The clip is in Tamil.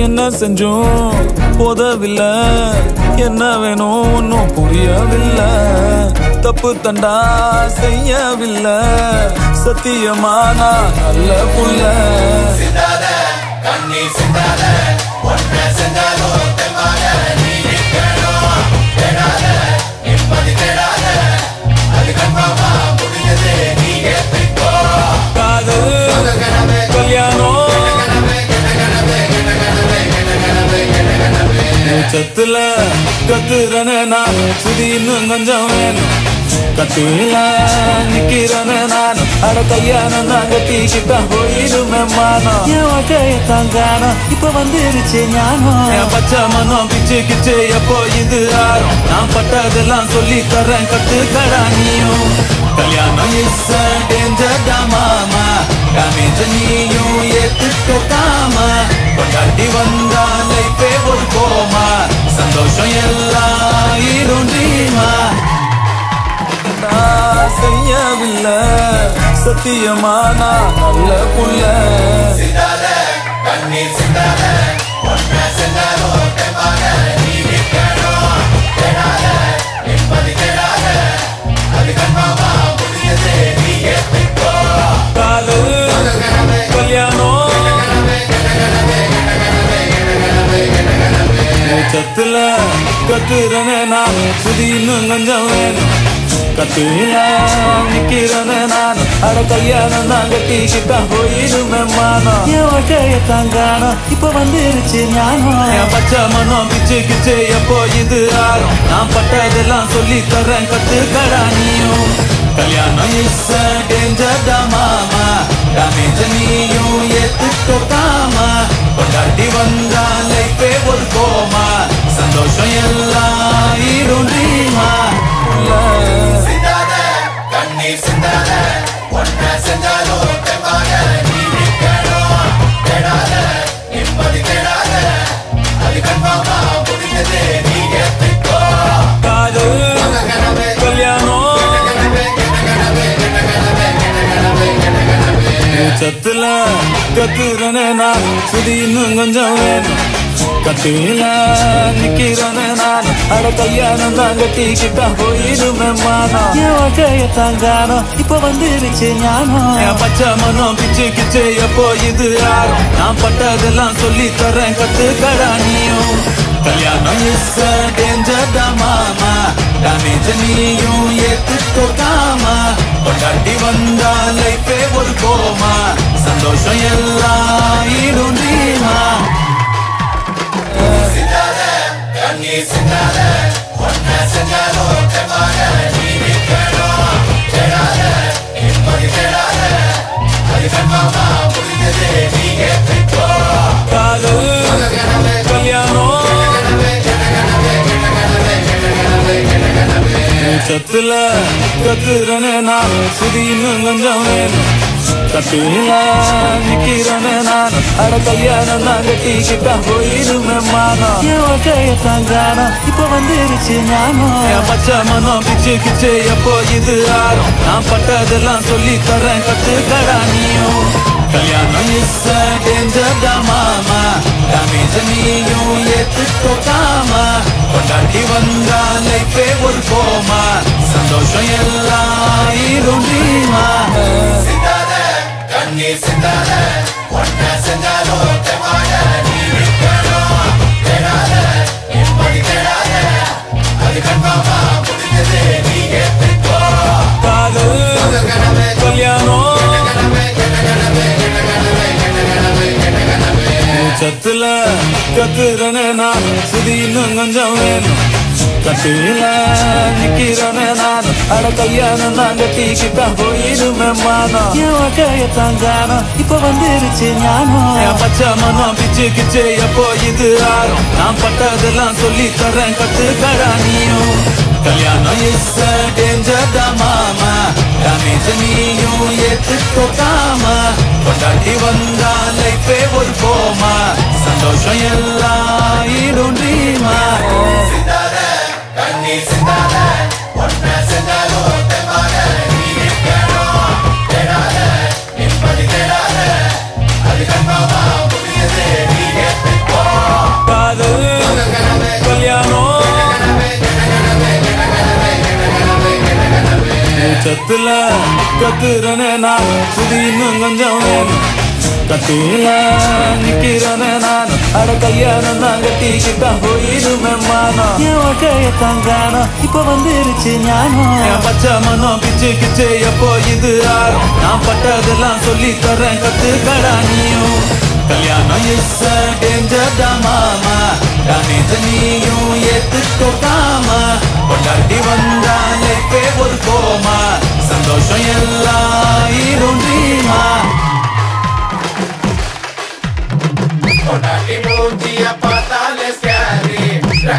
என்ன செஞ்சோம் போதவில்லை, என்ன வேணும் ஒன்னும் புரியவில்லை. தப்பு தண்டா செய்யவில்லை, சத்தியமா நான் நல்ல புள்ள. சத்துல கத்துறன நான் சுதி இன்னும் கொஞ்சம் வேணும். கத்துல நிக்கிறன நான் அட கல்யாணம் தான் கட்டிக்கிட்டா போயிடுமே மானம். என் வாழ்க்கைய தாங்கானம் இப்ப வந்துருச்சு ஞானம். என் பச்சை மனம் பிச்சு கிச்சு எப்போ இது ஆறும். நான் பட்டதெல்லாம் சொல்லி தரேன் கத்துக்கடா நீயும். கல்யாணம் இஸ் டேஞ்சர் டா மாமா, டேமேஜ் நீயும் ஏத்துக்கத்தாமா. கொண்டாட்டி வந்தா லைஃபே ஒரு கோமா, சந்தோஷம் எல்லாம் இருந்தீமா. செய்யவில்லை சத்தியமா நான் நல்ல புள்ள. சத்துல கத்துறன நான் சுதி இன்னும் கொஞ்சம் வேணும். கத்துல நிக்கிறன நான் அட கல்யாணம் தான் கட்டிக்கிட்டா போயிடுமே மானம். என் வாழ்க்கைய தாங்கானம் இப்ப வந்துருச்சு ஞானம். என் பச்சை மனம் பிச்சு கிச்சு எப்போ இது ஆறும். நான் பட்டதெல்லாம் சொல்லி தரேன் கத்துக்கடா நீயும். கல்யாணம் இஸ் டேஞ்சர் டா மாமா, டேமேஜ் நீயும் ஏத்துக்கத்தாமா. கொண்டாட்டி வந்தா லைஃபே ஒரு கோமா, சந்தோஷம் எல்லாம் இருந்தீமா. சத்துல கத்துறன நான் சுதி இன்னும் கொஞ்சம் வேணும். கத்துல நிக்கிறன நான் அட கல்யாணம் தான் கட்டிக்கிட்டா போயிடுமே மானம். என் வாழ்க்கைய தாங்கானம் இப்ப வந்துருச்சு ஞானம். என் பச்சை மனம் பிச்சு கிச்சு எப்போ இது ஆறும். நான் பட்டதெல்லாம் சொல்லி தரேன் கத்துக்கடா நீயும். கல்யாணம் இஸ் டேஞ்சர் டா மாமா, டேமேஜ் நீயும் ஏத்துக்கத்தாமா. கொண்டாட்டி வந்தா லைஃபே ஒரு கோமா, சந்தோஷம் எல்லாம் இருந்தீமா. சத்துல கத்துறன நான் சுதி இன்னும் கொஞ்சம் வேணும். கத்துல நிக்கிறன நான் அட கல்யாணம் தான் கட்டிக்கிட்டா போயிடுமே மானம். என் வாழ்க்கைய தாங்கானம் இப்ப வந்துருச்சு ஞானம். என் பச்சை மனம் பிச்சு கிச்சு எப்போ இது ஆறும். நான் பட்டதெல்லாம் சொல்லி தரேன் கத்துக்கடா நீயும். கல்யாணம் இஸ் டேஞ்சர் டா மாமா, டேமேஜ் நீயும் ஏத்துக்கத்தாமா. கொண்டாட்டி வந்தா லைஃபே ஒரு கோமா, சந்தோஷம் எல்லாம் இருந்தீமா. சத்துல கத்துறன நான் சுதி இன்னும் கொஞ்சம் வேணும். கத்துல நிக்கிறன நான் அட கல்யாணம் தான் கட்டிக்கிட்டா போயிடுமே மானம். என் வாழ்க்கைய தாங்கானம் இப்ப வந்துருச்சு ஞானம். என் பச்சை மனம் பிச்சு கிச்சு எப்போ இது ஆறும். நான் பட்டதெல்லாம் சொல்லி தரேன் கத்துக்கடா நீயும். கல்யாணம் இஸ் டேஞ்சர் டா மாமா, டேமேஜ் நீயும் ஏத்துக்கத்தாமா. கொண்டாட்டி வந்தா லைஃபே ஒரு கோமா, சந்தோஷம் எல்லாம் இருந்தீமா. அது கண்மாமா புரியுது நீ உச்சத்துல கத்துறனே நான் சுதி இன்னும் கொஞ்சம் வேணும் கத்தில நிக்கிறனே நான் அட கல்யாணம் தான் கட்டிக்கிட்டா போயிடுமே மானம் என் வாழ்க்கையத்தான் காணோம் இப்ப வந்துருச்சு ஞானம் என் பச்சை மனம் கிச்சு கிச்சு எப்போ இது ஆறும் நான் பட்டதெல்லாம் சொல்லி தரேன் கத்துக்கடா நீயும் கல்யாணம் இஸ் டேஞ்சர் தான் மாமா டேமேஜ் நீயும் ஏத்துக்காம கொண்டாடி வந்தா லைஃபே ஒரு கோமா சந்தோஷம் எல்லாம் இருந்தீமா Una limutia patales que arriba,